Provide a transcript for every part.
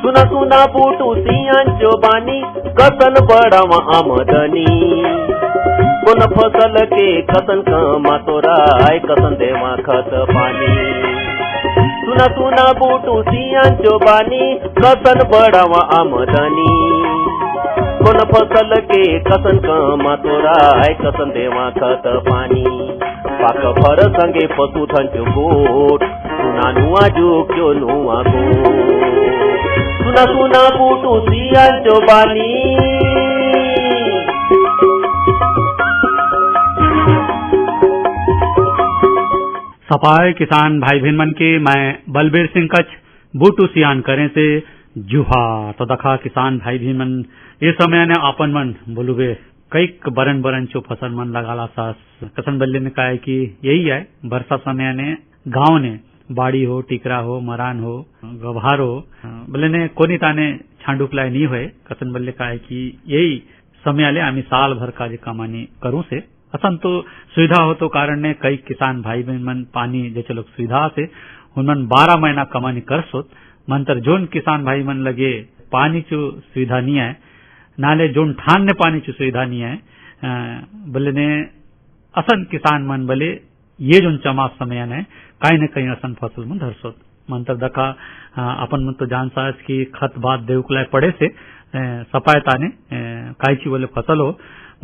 सुना सुना बूटू सियांचो बानी कसन बड़ावा आमदनी कोन फसल के कसन कमा तोराय कसन देवा खत पानी सुना सुना बूटू सियांचो बानी कसन बड़ावा आमदनी कोन फसल के कसन कमा तोराय कसन देवा खत पानी पाक भर संगे पशुधन चो गोट सुना नुआ जो क्यों नुआ गोट सुना सुना बूटू सियांचो बानी। सपाय किसान भाई बहन मन के मैं बलबीर सिंह कच्छ बूटू सियान करे से जुहा तो दखा किसान भाई बहन मन ये समय ने आपन मन बोलुबे कई बरन बरन चो फसल मन लगाला सास कसन बल्ले ने कहा कि यही है वर्षा समय ने गांव ने बाड़ी हो टिकरा हो मरान हो गभार हो बल्ले ने कोनी ताने छांडुकलाय नहीं हुए कसन बल्ले कहा कि यही समय ले आमी साल भर का जे कमानी करूं से असन तो सुविधा हो तो कारण ने कई किसान भाई बहन मन पानी जैसे लोग सुविधा से उनमन 12 महीना कमानी कर सोत मंतर जोन किसान भाई मन लगे पानी चो सुविधा नहीं है नाले जोन ठान ने पानी चो सुविधा नहीं है बोले ने असन किसान मन बोले ये जोन चमास समय ने कहीं न कहीं असन फसल मन धर सोत मंतर दखा अपन मन तो जान सास की खत बात देवकुलाय पड़े से सपायता ने काईची बोले फसल हो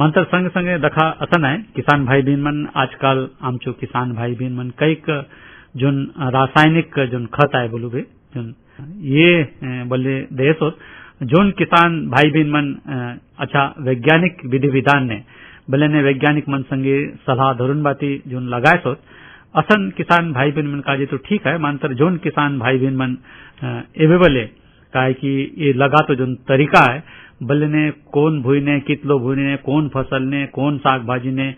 मंतर संग संगे दखा असन है किसान भाई बहन मन आजकल आमचो किसान भाई बहन मन कई जोन रासायनिक जोन खत आए बोलू बे जोन ये बोले देश हो जोन किसान भाई बहन मन अच्छा वैज्ञानिक विधि विधान ने बोले ने वैज्ञानिक मन संगे सलाह धरुन बाती जोन लगाए सोत असन किसान भाई बहन मन काजे तो ठीक है मंतर जोन किसान भाई बहन मन एवे बोले काहे कि ये लगा तो जोन तरीका है बल्ले ने कौन भूई ने कितलो भूई ने कौन फसल ने कौन साग भाजी ने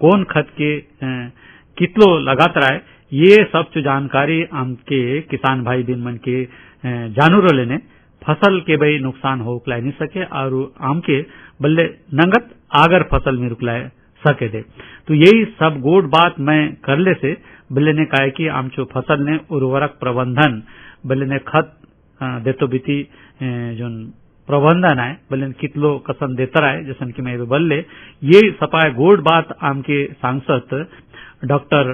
कौन खत के कितलो लगात रहा है ये सब जो जानकारी आमके किसान भाई बहन मन के जानूर लेने फसल के भाई नुकसान हो रुकला नहीं सके और आमके बल्ले नंगत आगर फसल में रुकला सके दे तो यही सब गोड बात मैं कर ले से बल्ले ने कहा कि आमचो फसल ने उर्वरक प्रबंधन बल्ले ने खत देतो बीती जोन प्रबंधन है बल्ले कितलो कसन देतर है जैसन कि मैं बल्ले ये सपाय गोड बात आमके सांसद डॉक्टर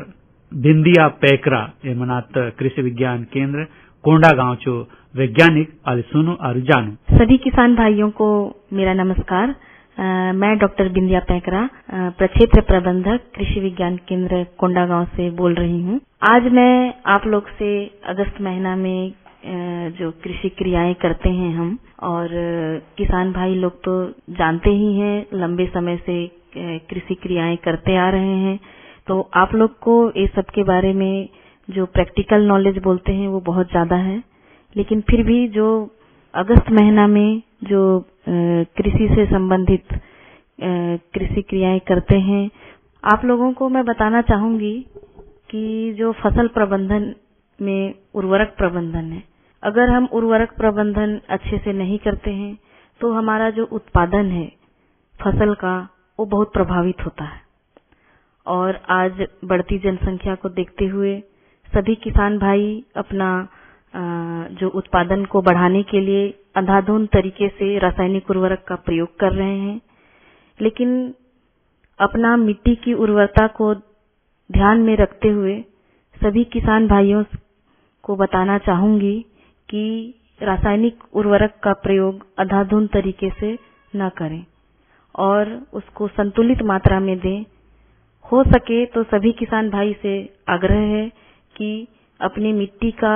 बिंदिया पैकरा ये मनात कृषि विज्ञान केंद्र कोंडा गांव चो वैज्ञानिक और सुनो और जानू। सभी किसान भाइयों को मेरा नमस्कार। मैं डॉक्टर बिंदिया पैकरा प्रक्षेत्र प्रबंधक कृषि विज्ञान केंद्र कोंडा गांव से बोल रही हूँ। आज मैं आप लोग से अगस्त महीना में जो कृषि क्रियाएं करते हैं हम और किसान भाई लोग तो जानते ही हैं लंबे समय से कृषि क्रियाएं करते आ रहे हैं तो आप लोग को ये सब के बारे में जो प्रैक्टिकल नॉलेज बोलते हैं वो बहुत ज्यादा है लेकिन फिर भी जो अगस्त महीना में जो कृषि से संबंधित कृषि क्रियाएं करते हैं आप लोगों को मैं बताना चाहूंगी कि जो फसल प्रबंधन में उर्वरक प्रबंधन है अगर हम उर्वरक प्रबंधन अच्छे से नहीं करते हैं तो हमारा जो उत्पादन है फसल का वो बहुत प्रभावित होता है और आज बढ़ती जनसंख्या को देखते हुए सभी किसान भाई अपना जो उत्पादन को बढ़ाने के लिए अंधाधुंध तरीके से रासायनिक उर्वरक का प्रयोग कर रहे हैं लेकिन अपना मिट्टी की उर्वरता को ध्यान में रखते हुए सभी किसान भाइयों को बताना चाहूंगी कि रासायनिक उर्वरक का प्रयोग अंधाधुंध तरीके से न करें और उसको संतुलित मात्रा में दें। हो सके तो सभी किसान भाई से आग्रह है कि अपनी मिट्टी का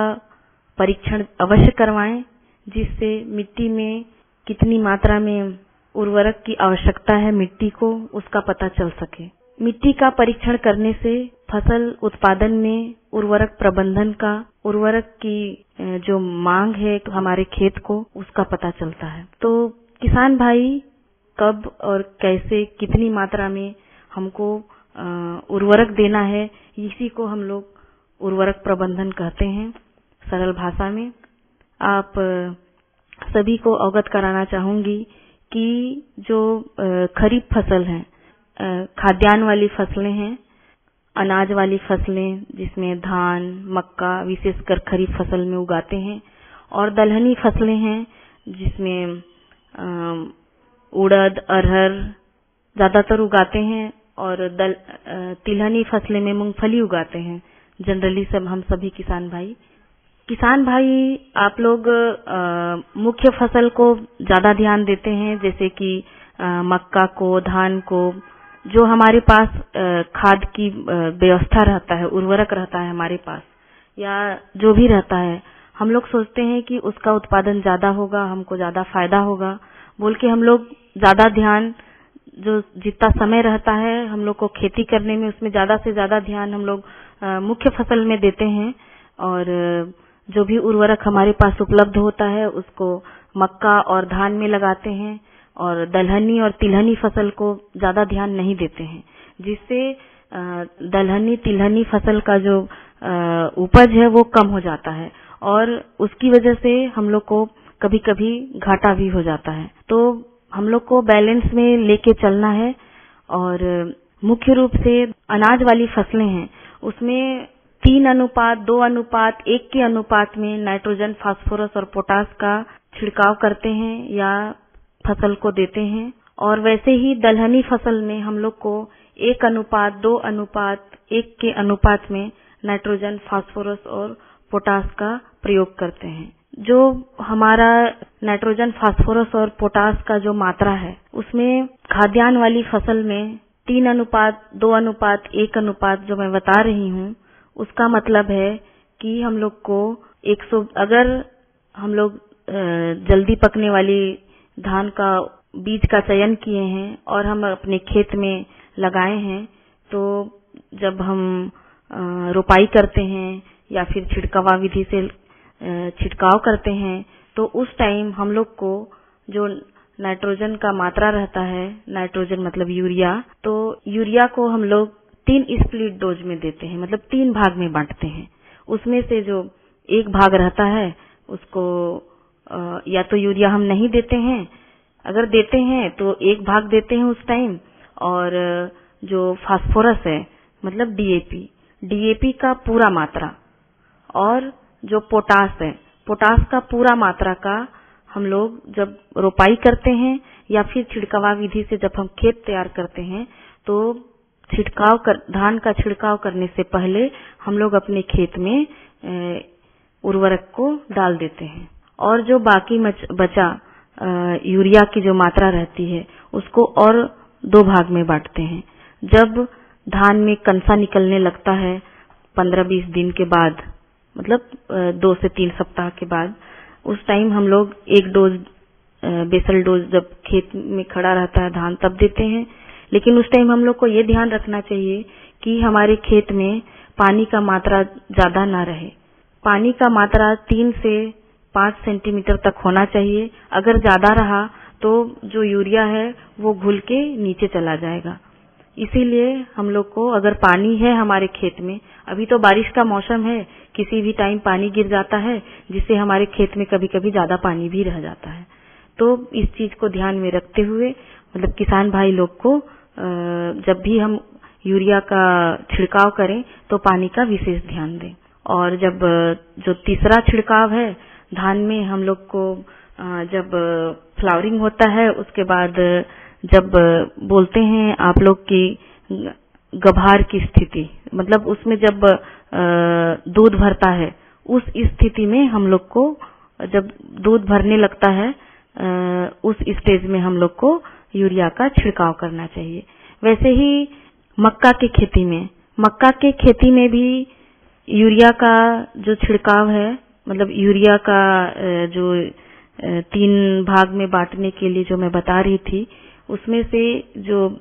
परीक्षण अवश्य करवाएं जिससे मिट्टी में कितनी मात्रा में उर्वरक की आवश्यकता है मिट्टी को उसका पता चल सके। मिट्टी का परीक्षण करने से फसल उत्पादन में उर्वरक प्रबंधन का उर्वरक की जो मांग है तो हमारे खेत को उसका पता चलता है। तो किसान भाई कब और कैसे कितनी मात्रा में हमको उर्वरक देना है इसी को हम लोग उर्वरक प्रबंधन कहते हैं सरल भाषा में। आप सभी को अवगत कराना चाहूंगी कि जो खरीफ फसल है खाद्यान्न वाली फसलें हैं अनाज वाली फसलें जिसमें धान, मक्का विशेषकर खरीफ फसल में उगाते हैं, और दलहनी फसलें हैं जिसमें उड़द, अरहर ज्यादातर उगाते हैं, और तिलहनी फसलें में मूंगफली उगाते हैं। जनरली सब हम सभी किसान भाई आप लोग मुख्य फसल को ज्यादा ध्यान देते हैं, जैसे कि मक्का को, धान को। जो हमारे पास खाद की व्यवस्था रहता है, उर्वरक रहता है हमारे पास, या जो भी रहता है, हम लोग सोचते हैं कि उसका उत्पादन ज्यादा होगा, हमको ज्यादा फायदा होगा बोल के हम लोग ज्यादा ध्यान, जो जितना समय रहता है हम लोग को खेती करने में, उसमें ज्यादा से ज्यादा ध्यान हम लोग मुख्य फसल में देते हैं। और जो भी उर्वरक हमारे पास उपलब्ध होता है उसको मक्का और धान में लगाते हैं, और दलहनी और तिलहनी फसल को ज्यादा ध्यान नहीं देते हैं, जिससे दलहनी तिलहनी फसल का जो उपज है वो कम हो जाता है, और उसकी वजह से हम लोग को कभी-कभी घाटा भी हो जाता है। तो हम लोग को बैलेंस में लेके चलना है। और मुख्य रूप से अनाज वाली फसलें हैं उसमें 3:2:1 के अनुपात में नाइट्रोजन, फास्फोरस और पोटास का छिड़काव करते हैं या फसल को देते हैं। और वैसे ही दलहनी फसल में हम लोग को 1:2:1 के अनुपात में नाइट्रोजन, फास्फोरस और पोटास का प्रयोग करते हैं। जो हमारा नाइट्रोजन, फास्फोरस और पोटास का जो मात्रा है उसमें खाद्यान्न वाली फसल में 3:2:1 अनुपात जो मैं बता रही हूँ, उसका मतलब है कि हम लोग को अगर हम लोग जल्दी पकने वाली धान का बीज का चयन किए हैं और हम अपने खेत में लगाए हैं, तो जब हम रोपाई करते हैं या फिर छिड़कावा विधि से छिड़काव करते हैं, तो उस टाइम हम लोग को जो नाइट्रोजन का मात्रा रहता है, नाइट्रोजन मतलब यूरिया, तो यूरिया को हम लोग 3 स्प्लिट डोज में देते हैं, मतलब 3 भाग में बांटते हैं। उसमें से जो एक भाग रहता है उसको या तो यूरिया हम नहीं देते हैं, अगर देते हैं तो एक भाग देते हैं उस टाइम, और जो फास्फोरस है मतलब डीएपी का पूरा मात्रा, और जो पोटास है, पोटास का पूरा मात्रा का हम लोग जब रोपाई करते हैं या फिर छिड़कावा विधि से जब हम खेत तैयार करते हैं, तो धान का छिड़काव करने से पहले हम लोग अपने खेत में उर्वरक को डाल देते हैं। और जो बाकी बचा यूरिया की जो मात्रा रहती है उसको और 2 भाग में बांटते हैं। जब धान में कंसा निकलने लगता है 15-20 दिन के बाद, मतलब 2 से 3 सप्ताह के बाद, उस टाइम हम लोग 1 डोज बेसल डोज जब खेत में खड़ा रहता है धान तब देते हैं। लेकिन उस टाइम हम लोग को ये ध्यान रखना चाहिए कि हमारे खेत में पानी का मात्रा ज्यादा ना रहे। पानी का मात्रा 3 से 5 सेंटीमीटर तक होना चाहिए। अगर ज्यादा रहा तो जो यूरिया है वो घुल के नीचे चला जाएगा। इसीलिए हम लोग को, अगर पानी है हमारे खेत में, अभी तो बारिश का मौसम है, किसी भी टाइम पानी गिर जाता है जिससे हमारे खेत में कभी-कभी ज्यादा पानी भी रह जाता है। तो इस चीज को ध्यान में रखते हुए, मतलब किसान भाई लोग को जब भी हम यूरिया का छिड़काव करें तो पानी का विशेष ध्यान दें। और जब जो तीसरा छिड़काव है धान में, हम लोग को जब फ्लावरिंग होता है उसके बाद जब बोलते हैं आप लोग की गभार की स्थिति, मतलब उसमें जब दूध भरता है, उस स्थिति में हम लोग को, जब दूध भरने लगता है उस स्टेज में हम लोग को यूरिया का छिड़काव करना चाहिए। वैसे ही मक्का के खेती में भी यूरिया का जो छिड़काव है, मतलब यूरिया का जो 3 भाग में बांटने के लिए जो मैं बता रही थी, उसमें से जो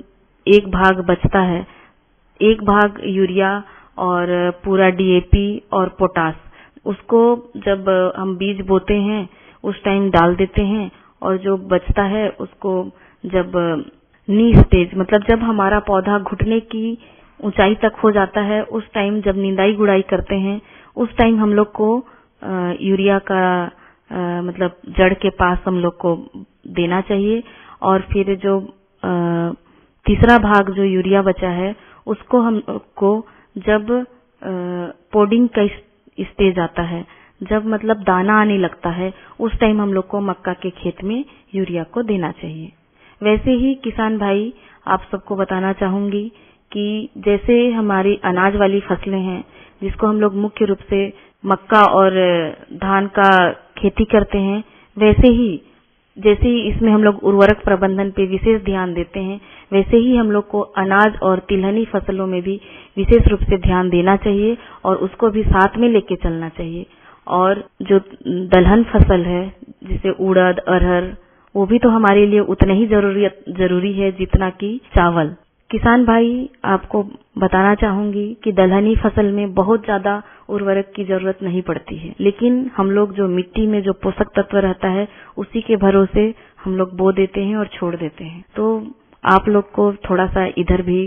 एक भाग बचता है, एक भाग यूरिया और पूरा डीएपी और पोटास, उसको जब हम बीज बोते हैं उस टाइम डाल देते हैं। और जो बचता है उसको जब नी स्टेज, मतलब जब हमारा पौधा घुटने की ऊंचाई तक हो जाता है, उस टाइम जब निंदाई गुड़ाई करते हैं, उस टाइम हम लोग को यूरिया का मतलब जड़ के पास हम लोग को देना चाहिए। और फिर जो तीसरा भाग जो यूरिया बचा है उसको हम को जब पोडिंग का स्टेज आता है, जब मतलब दाना आने लगता है, उस टाइम हम लोग को मक्का के खेत में यूरिया को देना चाहिए। वैसे ही किसान भाई, आप सबको बताना चाहूंगी कि जैसे हमारी अनाज वाली फसलें हैं, जिसको हम लोग मुख्य रूप से मक्का और धान का खेती करते हैं, वैसे ही जैसे ही इसमें हम लोग उर्वरक प्रबंधन पे विशेष ध्यान देते हैं, वैसे ही हम लोग को अनाज और तिलहनी फसलों में भी विशेष रूप से ध्यान देना चाहिए और उसको भी साथ में लेके चलना चाहिए। और जो दलहन फसल है, जिसे उड़द, अरहर, वो भी तो हमारे लिए उतना ही जरूरी है जितना कि चावल। किसान भाई, आपको बताना चाहूंगी कि दलहनी फसल में बहुत ज्यादा उर्वरक की जरूरत नहीं पड़ती है, लेकिन हम लोग जो मिट्टी में जो पोषक तत्व रहता है, उसी के भरोसे हम लोग बो देते हैं और छोड़ देते हैं। तो आप लोग को थोड़ा सा इधर भी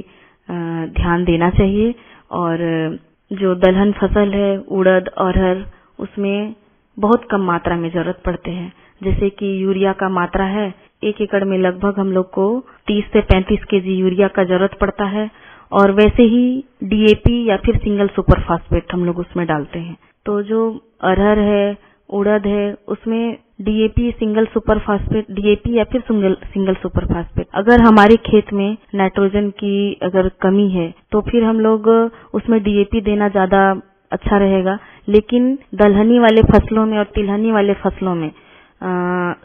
ध्यान देना चाहिए। और जो दलहन फसल है, उड़द, अरहर, उसमें बहुत कम मात्रा में जरूरत पड़ते हैं। जैसे कि यूरिया का मात्रा है, 1 एकड़ में लगभग हम लोग को 30 से 35 केजी यूरिया का जरूरत पड़ता है। और वैसे ही डीएपी या फिर सिंगल सुपर फास्फेट हम लोग उसमें डालते हैं। तो जो अरहर है, उड़द है, उसमें DAP, single super phosphate, DAP या फिर सिंगल सुपर फास्फेट। अगर हमारे खेत में नाइट्रोजन की अगर कमी है, तो फिर हम लोग उसमें डीएपी देना ज्यादा अच्छा रहेगा। लेकिन दलहनी वाले फसलों में और तिलहनी वाले फसलों में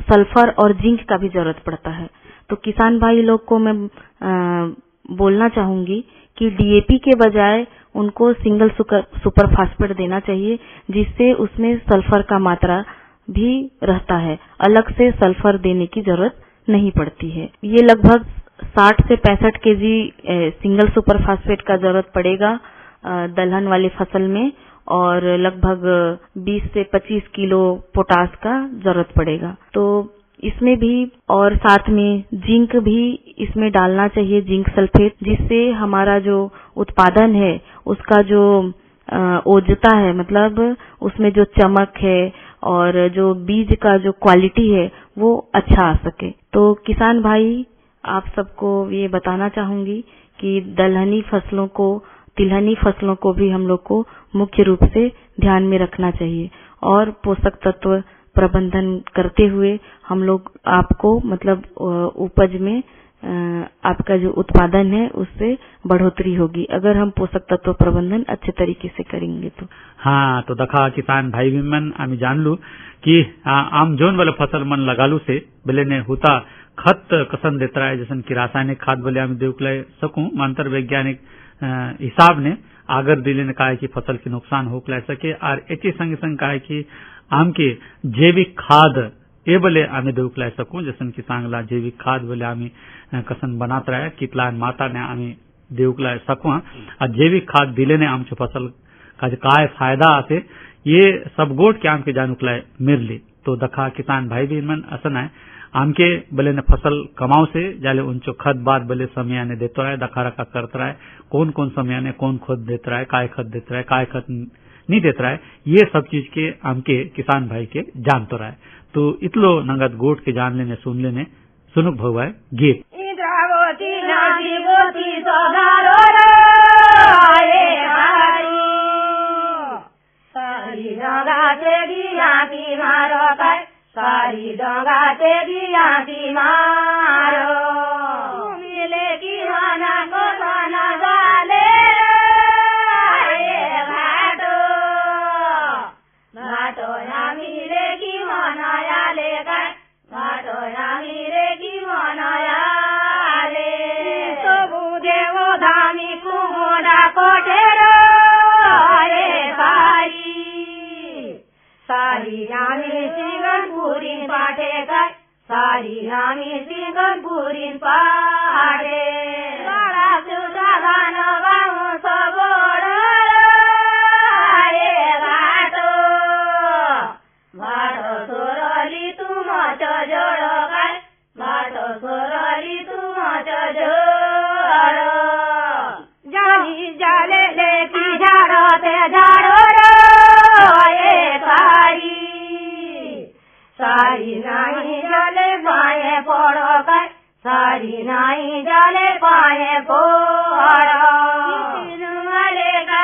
सल्फर और जिंक का भी जरूरत पड़ता है। तो किसान भाई लोग को मैं बोलना चाहूंगी कि डीएपी के बजाय उनको सिंगल सुपर फास्फेट देना चाहिए, जिससे उसमें सल्फर का मात्रा भी रहता है। अलग से सल्फर देने की जरूरत नहीं पड़ती है। ये लगभग 60 से 65 केजी सिंगल सुपर फास्फेट का जरूरत पड़ेगा दलहन वाली फसल में, और लगभग 20 से 25 किलो पोटास का जरूरत पड़ेगा। तो इसमें भी, और साथ में जिंक भी इसमें डालना चाहिए, जिंक सल्फेट, जिससे हमारा जो उत्पादन है उसका जो ओजता है, मतलब उसमें जो चमक है और जो बीज का जो क्वालिटी है वो अच्छा आ सके। तो किसान भाई, आप सबको ये बताना चाहूंगी कि दलहनी फसलों को, तिलहनी फसलों को भी हम लोग को मुख्य रूप से ध्यान में रखना चाहिए। और पोषक तत्व प्रबंधन करते हुए हम लोग आपको मतलब उपज में आपका जो उत्पादन है उससे बढ़ोतरी होगी, अगर हम पोषक तत्व प्रबंधन अच्छे तरीके से करेंगे तो। हाँ, तो दखा किसान भाई भी मन आमी जानलू कि आम जोन वाला फसल मन लगालू से बेले ने होता खत कसन देता है, जैसे कि रासायनिक खाद बोले आमी देवकले सकूं, मंत्र वैज्ञानिक हिसाब ने आगर दिले ने कहा कि फसल के नुकसान हो सके। और एके संग संग कहा कि आम के जैविक खाद ए बोले आमी देवकला सकूं, जैसे कि सांगला जैविक खाद बोले आमी कसन बनात रहे, कितला माता ने आमी देवकला सकूं। और जैविक खाद दिले ने आमचे फसल का काय फायदा आते, ये सब गोट के आम के जानूकला मिरली। तो दखा किसान भाई भी मन असन है आमके बले ने फसल कमाओ से जाले उनचो खत बाद बले समय ने देता है, दखा रखा करता है, कौन कौन समय ने कौन खत देता है, काय खत देता है, काय खत नहीं देता है, ये सब चीज के आमके किसान भाई के जानतो रहा है। तो इतलो नंगत गोट के जान लेने सुन लेने सुनुक भगवाए गीत। सारी डोंगा तेरी आंधी मारो मिले की माना को खाना डाले घाटो घाटो ना मिले की माना याले घाटो ना मिले की माना याले तो बुझे वो धामी कुमोड़ा कोठेरो सारी रामी सिंगन पूरीन पाठे काय, सारी रामी सिंगन पूरीन पाठे बड़ा सुधा गान गाऊं सबोड़ घाटो घाटो सोरली तुम जोड़ो काय, घाटो सोरली तुम जोड़ो जानी जाले लेकी झाड़ो ते झाड़ो सारी नाई जाले पाए पड़ो काय, सारी नाई जाले पाए पड़ो वाले का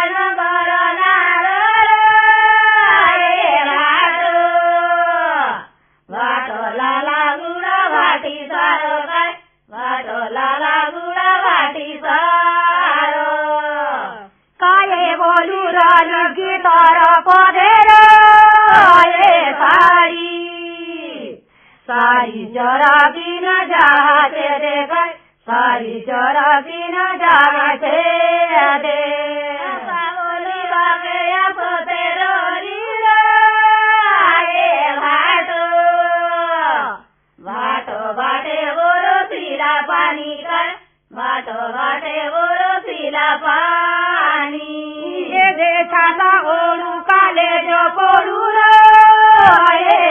लगी तारा पधेर ये सारी चरा की न जाते देख सारी चरा की न जाते दे बोली बाबे पोते रोली ये भाटो बाटे बोरो पीला पानी कर बाटो बाटे बोरो पीला पानी ये दे छाता ओरू काले जो पोरू ये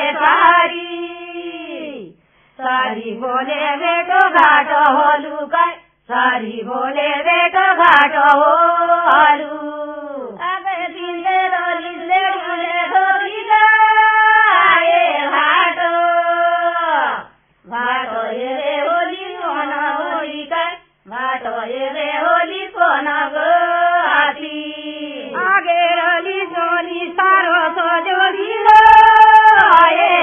सारी बोले बेटो घाटो होलू कर सारी बोले बेटो घाटो होलू अबे दिले रोलिले बोले धोलिले ये घाटो ये होली कोना होली कर घाटो ये होली कोना गोती आगे रोली सोनी सारो सो जोड़ी ये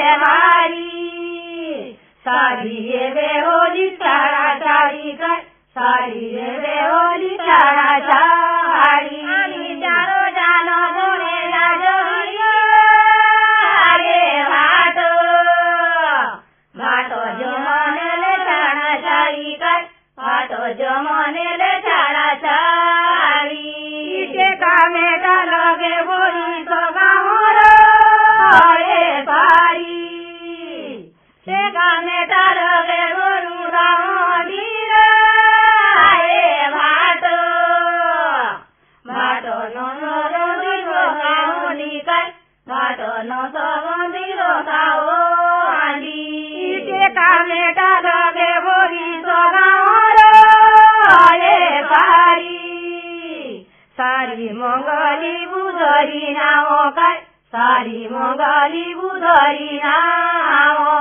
सारी ये बेहोली चारा चारी कर सारी ये बेहोली चारा चारी चारो जानो बोले ना जोड़िए ये भाटो जो मने ले चारा चारी कर भाटो जो मने ले चारा चारी के कामे का लगे बोली तो गाँव ये सारी गाने तारोगे गोरू रामोदीर ये भाटो नो रोदिरो काओली कर भाटो नो रोदिरो काओली के काने तारोगे बोरी तो गाँव ये सारी मंगली बुधरी नामो कर सारी मंगली बुधरी नामो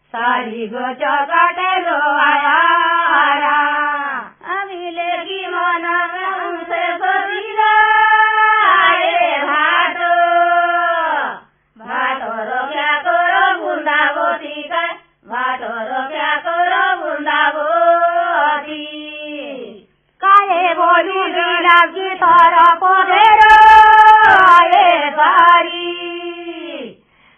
सारी गोचो काटे लोहारा अमिले की मन हमसे बदला ये भाटो रो क्या करो बुंदा गोती कर भाटो रो क्या करो बुंदा गोती काहे बोलू लीला की तारा पधेरो ये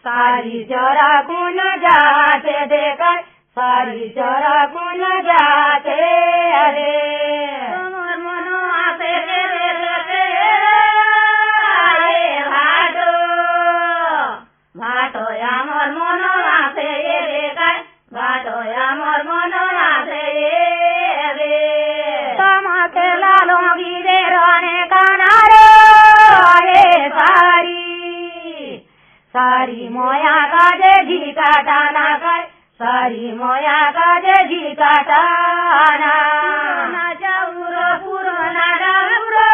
सारी चरा कुन जाते देकर सारी चरा कुन जाते अरे मनो आते देखते ये भाटो यामर मनो आते ये देकर भाटो यामर मनो आते ये रे समाते लालोंगी दे रोने का नारे ये सारी मोया काजे झिका टाना कर सारी मोया काजे झिका टाना ना जाऊरो पुरोना राउरो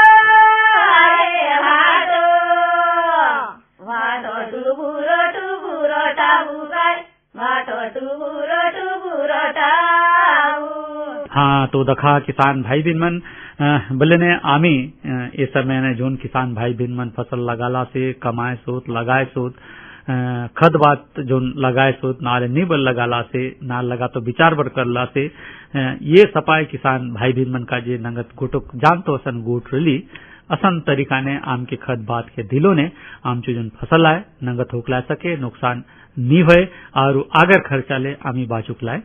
ये भाटो टुबुरो टाबू कर भाटो टुबुरो टाबू। हाँ, तो दखा किसान भाई बिन मन बल्ले आमी इस समय ने जोन किसान भाई बिन मन फसल लगाला से कमाए सोत लगाए सोत खद बात जोन लगाए सोत नाले निबल लगाला से नाल लगा तो विचार बर करला से ये सपाए किसान भाई बिन मन का जे नंगत गोटुक जानतो असन गोट रली असन तरीका ने आम के खद बात के दिलों ने आम जो जोन फसल आए नंगत होकला सके नुकसान नी भय और आगर खर्चा ले आमी बाचुक लाए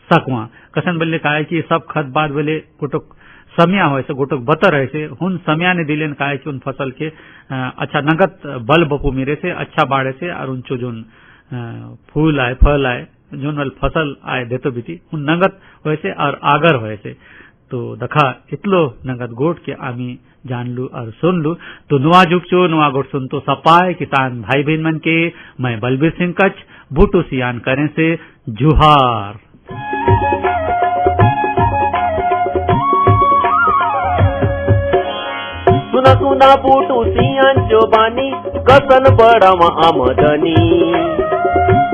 सकवा कसन बल्ले का कि सब खत बाद बोले गोटुक सम्या हो गोटुक बतर है हुन सम्या ने दिलेन का कि उन फसल के अच्छा नगद बल बपू मेरे से अच्छा बाढ़े से और उनचो जोन फूल आए फल आए जोन वाल फसल आए देतो बीती उन नगद होए और आगर होए तो दखा इतलो नगद गोट के आमी जान लू और सुन लू तो नुआ जुगचो नुआ गोट सुन तो सपाए किसान भाई बहन मन के मैं बलबीर सिंह कच्छ बूटू सियान करें से जुहार। सुना सुना बूटू सियान जो बानी कसन बड़ा आमदनी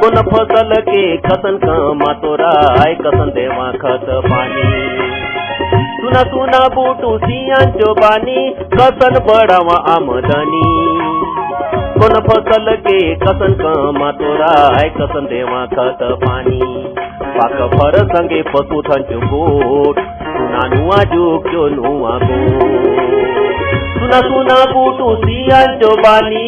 कोन फसल के कसन कमा तोराय कसन देवा खत पानी सुना सुना बूटू सियांचो बानी कसन बढ़ावा आमदनी कोन फसल के कसन कमा तोराय कसन देवा खत पानी पाक फर संगे पशुधन गोट सुना नुआ जुग जो नुआ गो सुना सुना बूटू सियांचो बानी